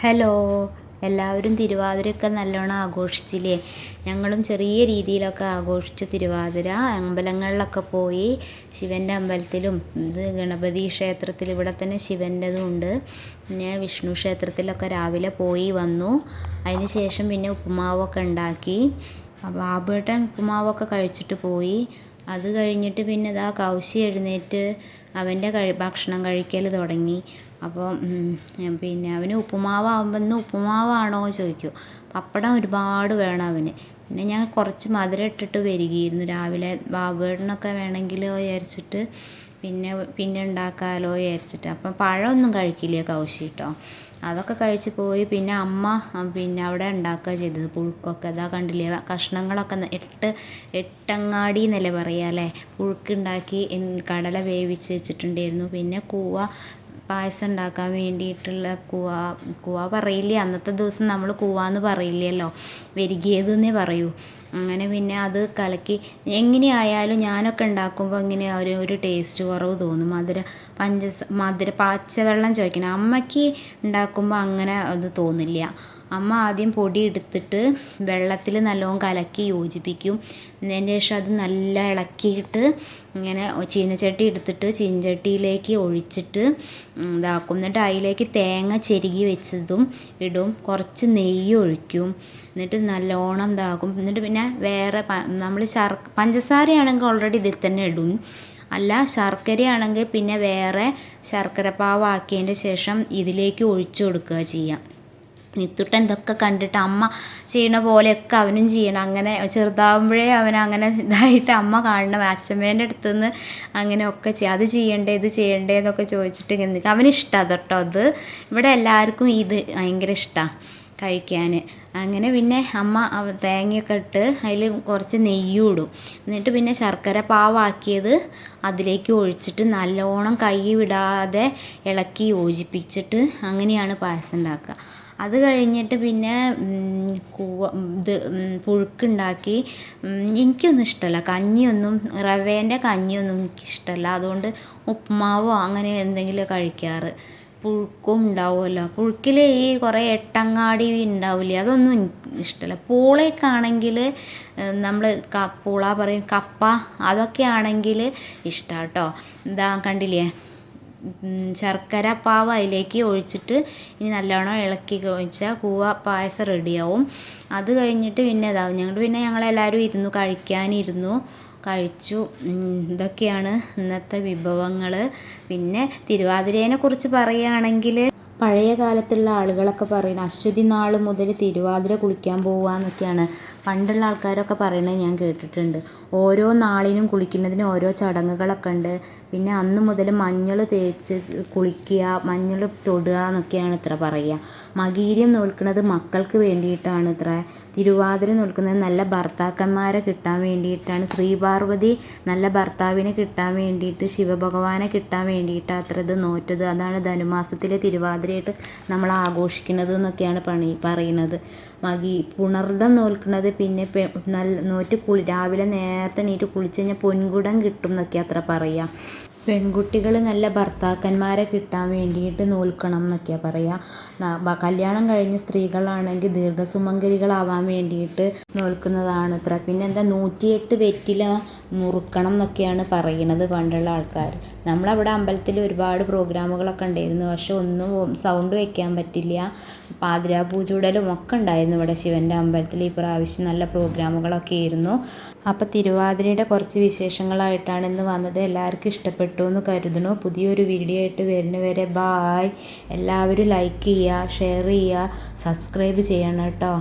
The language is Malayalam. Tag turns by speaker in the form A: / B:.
A: ഹലോ, എല്ലാവരും തിരുവാതിരയൊക്കെ നല്ലോണം ആഘോഷിച്ചില്ലേ? ഞങ്ങളും ചെറിയ രീതിയിലൊക്കെ ആഘോഷിച്ചു തിരുവാതിര. അമ്പലങ്ങളിലൊക്കെ പോയി, ശിവൻ്റെ അമ്പലത്തിലും ഗണപതി ക്ഷേത്രത്തിൽ ഇവിടെ തന്നെ ശിവൻ്റെതും ഉണ്ട്. പിന്നെ വിഷ്ണു ക്ഷേത്രത്തിലൊക്കെ രാവിലെ പോയി വന്നു. അതിന് ശേഷം പിന്നെ ഉപ്പുമാവൊക്കെ ഉണ്ടാക്കി. ബാബുവേട്ടൻ ഉപ്പുമാവൊക്കെ കഴിച്ചിട്ട് പോയി. അത് കഴിഞ്ഞിട്ട് പിന്നെ കൗശി എഴുന്നേറ്റ് അവൻ്റെ ഭക്ഷണം കഴിക്കൽ തുടങ്ങി. അപ്പോൾ പിന്നെ അവന് ഉപ്പുമാവാകുമ്പോൾ ഇന്ന് ഉപ്പുമാവാണോ ചോദിക്കും. പപ്പടം ഒരുപാട് വേണം അവന്. പിന്നെ ഞാൻ കുറച്ച് മധുരം ഇട്ടിട്ട് വരികയായിരുന്നു രാവിലെ. ബാബുവേട്ടനൊക്കെ വേണമെങ്കിൽ വിചാരിച്ചിട്ട് പിന്നെ ഉണ്ടാക്കാമല്ലോ വിചാരിച്ചിട്ട്. അപ്പം പഴമൊന്നും കഴിക്കില്ല കൗശി കേട്ടോ. അതൊക്കെ കഴിച്ച് പോയി. പിന്നെ അമ്മ അവിടെ ഉണ്ടാക്കുക ചെയ്തത് പുഴുക്കൊക്കെ. കണ്ടില്ലേ, കഷ്ണങ്ങളൊക്കെ എട്ടങ്ങാടി എന്നല്ലേ പറയുക അല്ലേ. പുഴുക്കുണ്ടാക്കി കടല വേവിച്ച് വെച്ചിട്ടുണ്ടായിരുന്നു. പിന്നെ കൂവ പായസം ഉണ്ടാക്കാൻ വേണ്ടിയിട്ടുള്ള കൂവ പറയില്ല, അന്നത്തെ ദിവസം നമ്മൾ കൂവാന്ന് പറയില്ലല്ലോ, വെരികിയതെന്നേ പറയൂ. അങ്ങനെ പിന്നെ അത് കലക്കി. എങ്ങനെയായാലും ഞാനൊക്കെ ഉണ്ടാക്കുമ്പോൾ ഇങ്ങനെ ഒരു ടേസ്റ്റ് കുറവ് തോന്നും. പച്ചവെള്ളം ചോദിക്കണം. അമ്മയ്ക്ക് ഉണ്ടാക്കുമ്പോൾ അങ്ങനെ അത് തോന്നില്ല. അമ്മ ആദ്യം പൊടി എടുത്തിട്ട് വെള്ളത്തിൽ നല്ലോണം കലക്കി യോജിപ്പിക്കും. അതിന് ശേഷം അത് നല്ല ഇളക്കിയിട്ട് ഇങ്ങനെ ചീനച്ചട്ടി എടുത്തിട്ട് ചീനച്ചട്ടിയിലേക്ക് ഒഴിച്ചിട്ട് ഇതാക്കും. എന്നിട്ട് അതിലേക്ക് തേങ്ങ ചെരുകി വെച്ചതും ഇടും, കുറച്ച് നെയ്യ് ഒഴിക്കും. എന്നിട്ട് നല്ലോണം ഇതാക്കും. എന്നിട്ട് പിന്നെ വേറെ നമ്മൾ പഞ്ചസാരയാണെങ്കിൽ ഓൾറെഡി ഇതിൽ തന്നെ ഇടും. അല്ല, ശർക്കരയാണെങ്കിൽ പിന്നെ വേറെ ശർക്കര പാവാക്കിയതിൻ്റെ ശേഷം ഇതിലേക്ക് ഒഴിച്ചു കൊടുക്കുക ചെയ്യാം. നിത്തുട്ടൻ ഇതൊക്കെ കണ്ടിട്ട് അമ്മ ചെയ്യണ പോലെയൊക്കെ അവനും ചെയ്യണം. അങ്ങനെ ചെറുതാവുമ്പോഴേ അവനങ്ങനെ ഇതായിട്ട് അമ്മ കാണണം. അച്ഛമ്മേൻ്റെ അടുത്ത് നിന്ന് അങ്ങനെയൊക്കെ അത് ചെയ്യണ്ടേ ഇത് ചെയ്യണ്ടേ എന്നൊക്കെ ചോദിച്ചിട്ട് ഇങ്ങനെ നിൽക്കും. അവനിഷ്ടമാണ് കേട്ടോ അത്. ഇവിടെ എല്ലാവർക്കും ഇത് ഭയങ്കര ഇഷ്ടമാണ് കഴിക്കാൻ. അങ്ങനെ പിന്നെ അമ്മ തേങ്ങയൊക്കെ ഇട്ട് അതിൽ കുറച്ച് നെയ്യും ഇടും. എന്നിട്ട് പിന്നെ ശർക്കര പാവാക്കിയത് അതിലേക്ക് ഒഴിച്ചിട്ട് നല്ലോണം കൈ വിടാതെ ഇളക്കി യോജിപ്പിച്ചിട്ട് അങ്ങനെയാണ് പായസം ഉണ്ടാക്കുക. അത് കഴിഞ്ഞിട്ട് പിന്നെ പുഴുക്കുണ്ടാക്കി. എനിക്കൊന്നും ഇഷ്ടമല്ല കഞ്ഞിയൊന്നും, റവേൻ്റെ കഞ്ഞിയൊന്നും എനിക്കിഷ്ടമല്ല. അതുകൊണ്ട് ഉപ്പുമാവോ അങ്ങനെ എന്തെങ്കിലും കഴിക്കാറ്. പുഴുക്കും ഉണ്ടാവുമല്ലോ, പുഴുക്കിൽ ഈ കുറേ എട്ടങ്ങാടി ഉണ്ടാവില്ലേ, അതൊന്നും എനിക്ക് ഇഷ്ടമല്ല. പൂളയൊക്കെ ആണെങ്കിൽ നമ്മൾ പൂള പറയും, കപ്പ, അതൊക്കെ ആണെങ്കിൽ ഇഷ്ടമാണ് കേട്ടോ. കണ്ടില്ലേ, ശർക്കര പാവ് അതിലേക്ക് ഒഴിച്ചിട്ട് ഇനി നല്ലോണം ഇളക്കി ഒഴിച്ചാൽ കൂവ പായസം റെഡിയാവും. അത് കഴിഞ്ഞിട്ട് പിന്നെ ഞങ്ങളെല്ലാവരും ഇരുന്നു കഴിക്കാനിരുന്നു, കഴിച്ചു. ഇതൊക്കെയാണ് ഇന്നത്തെ വിഭവങ്ങൾ. പിന്നെ തിരുവാതിരേനെ കുറിച്ച് പറയുകയാണെങ്കിൽ പഴയ കാലത്തുള്ള ആളുകളൊക്കെ പറയുന്നത് അശ്വതി നാൾ മുതൽ തിരുവാതിര കുളിക്കാൻ പോവാന്നൊക്കെയാണ് പണ്ടുള്ള ആൾക്കാരൊക്കെ പറയുന്നത് ഞാൻ കേട്ടിട്ടുണ്ട്. ഓരോ നാളിനും കുളിക്കുന്നതിന് ഓരോ ചടങ്ങുകളൊക്കെ ഉണ്ട്. പിന്നെ അന്ന് മുതൽ മഞ്ഞൾ തേച്ച് കുളിക്കുക, മഞ്ഞൾ തൊടുക എന്നൊക്കെയാണ് ഇത്ര പറയുക. മകീര്യം നോൽക്കുന്നത് മക്കൾക്ക് വേണ്ടിയിട്ടാണ് ഇത്ര. തിരുവാതിര നോൽക്കുന്നത് നല്ല ഭർത്താക്കന്മാരെ കിട്ടാൻ വേണ്ടിയിട്ടാണ്. ശ്രീപാർവതി നല്ല ഭർത്താവിനെ കിട്ടാൻ വേണ്ടിയിട്ട്, ശിവഭഗവാനെ കിട്ടാൻ വേണ്ടിയിട്ടാണ് അത്ര ഇത് നോറ്റത്. അതാണ് ധനുമാസത്തിലെ തിരുവാതിരയായിട്ട് നമ്മൾ ആഘോഷിക്കുന്നത് എന്നൊക്കെയാണ് പറയുന്നത്. പുണർദം നോൽക്കുന്നത് പിന്നെ നോറ്റ് രാവിലെ നേരത്തെ എണീറ്റ് കുളിച്ച് കഴിഞ്ഞാൽ പൊൻകുടം കിട്ടും എന്നൊക്കെ അത്ര പറയുക. പെൺകുട്ടികൾ നല്ല ഭർത്താക്കന്മാരെ കിട്ടാൻ വേണ്ടിയിട്ട് നോൽക്കണം എന്നൊക്കെയാണ് പറയുക. കല്യാണം കഴിഞ്ഞ സ്ത്രീകളാണെങ്കിൽ ദീർഘസുമംഗലികളാവാൻ വേണ്ടിയിട്ട് നോൽക്കുന്നതാണ് ഇത്ര. പിന്നെ 108 വെറ്റില മുറുക്കണം എന്നൊക്കെയാണ് പറയുന്നത് പണ്ടുള്ള ആൾക്കാർ. നമ്മളവിടെ അമ്പലത്തിൽ ഒരുപാട് പ്രോഗ്രാമുകളൊക്കെ ഉണ്ടായിരുന്നു. പക്ഷെ ഒന്നും സൗണ്ട് വയ്ക്കാൻ പറ്റില്ല. പാതിരാ പൂജൂടലും ഒക്കെ ഉണ്ടായിരുന്നു ഇവിടെ ശിവൻ്റെ അമ്പലത്തിൽ. ഈ പ്രാവശ്യം നല്ല പ്രോഗ്രാമുകളൊക്കെ ആയിരുന്നു. അപ്പോൾ തിരുവാതിരയുടെ കുറച്ച് വിശേഷങ്ങളായിട്ടാണ് ഇന്ന് വന്നത്. എല്ലാവർക്കും ഇഷ്ടപ്പെട്ടു എന്ന് കരുതണു. പുതിയൊരു വീഡിയോ ആയിട്ട് വരുന്നവരെ ബായ്. എല്ലാവരും ലൈക്ക് ചെയ്യുക, ഷെയർ ചെയ്യുക, സബ്സ്ക്രൈബ് ചെയ്യണം കേട്ടോ.